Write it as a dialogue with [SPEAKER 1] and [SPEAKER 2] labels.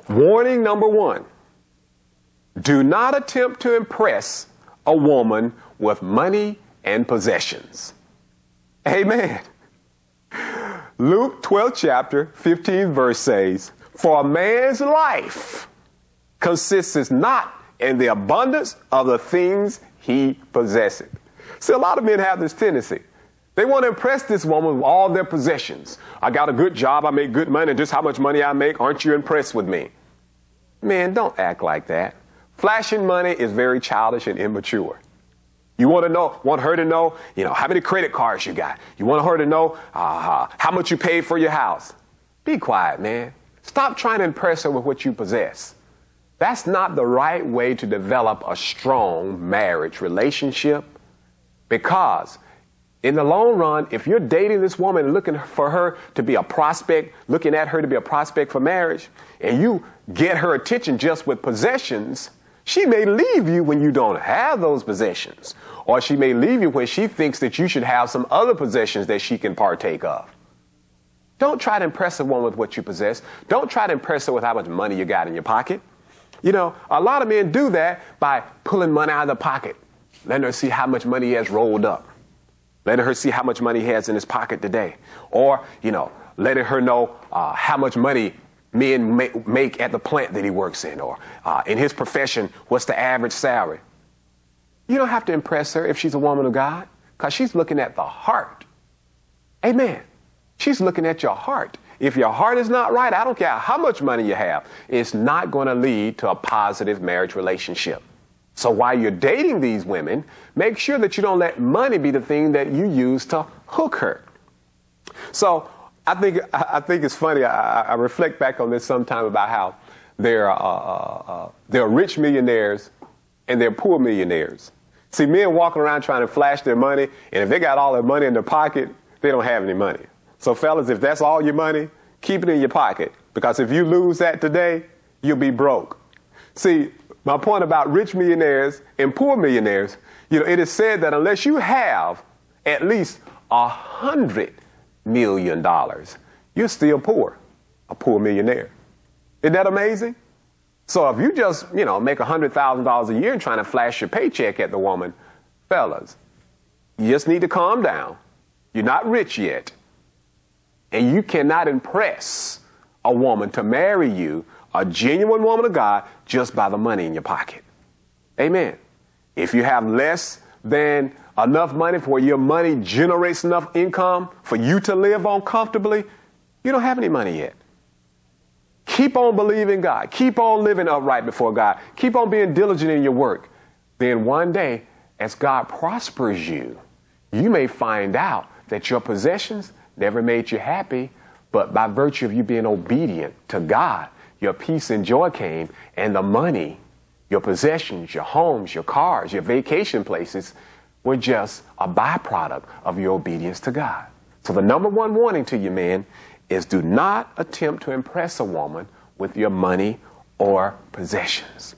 [SPEAKER 1] Warning number one, do not attempt to impress a woman with money and possessions. Amen. Luke 12th chapter, 15th verse says, for a man's life consists not in the abundance of the things he possesses. See, a lot of men have this tendency. They want to impress this woman with all their possessions. I got a good job, I make good money, and just how much money I make, aren't you impressed with me? Man, don't act like that. Flashing money is very childish and immature. You want her to know, how many credit cards you got. You want her to know how much you paid for your house. Be quiet, man. Stop trying to impress her with what you possess. That's not the right way to develop a strong marriage relationship, because in the long run, if you're dating this woman, looking for her to be a prospect, looking at her to be a prospect for marriage, and you get her attention just with possessions, she may leave you when you don't have those possessions, or she may leave you when she thinks that you should have some other possessions that she can partake of. Don't try to impress a woman with what you possess. Don't try to impress her with how much money you got in your pocket. A lot of men do that by pulling money out of their pocket, letting her see how much money he has rolled up, letting her see how much money he has in his pocket today, or, letting her know how much money men make at the plant that he works in, or in his profession, what's the average salary. You don't have to impress her if she's a woman of God, because she's looking at the heart. Amen. She's looking at your heart. If your heart is not right, I don't care how much money you have, it's not going to lead to a positive marriage relationship. So while you're dating these women, make sure that you don't let money be the thing that you use to hook her. So I think it's funny. I reflect back on this sometime about how there are rich millionaires and there are poor millionaires. See, men walking around trying to flash their money, and if they got all their money in their pocket, they don't have any money. So fellas, if that's all your money, keep it in your pocket, because if you lose that today, you'll be broke. See, my point about rich millionaires and poor millionaires, it is said that unless you have at least $100 million, you're still poor, a poor millionaire. Isn't that amazing? So if you just, make $100,000 a year and trying to flash your paycheck at the woman, fellas, you just need to calm down. You're not rich yet. And you cannot impress a woman to marry you, a genuine woman of God, just by the money in your pocket. Amen. If you have less than enough money for your money generates enough income for you to live on comfortably, you don't have any money yet. Keep on believing God. Keep on living upright before God. Keep on being diligent in your work. Then one day, as God prospers you, you may find out that your possessions never made you happy, but by virtue of you being obedient to God, your peace and joy came, and the money, your possessions, your homes, your cars, your vacation places were just a byproduct of your obedience to God. So the number one warning to you, men, is do not attempt to impress a woman with your money or possessions.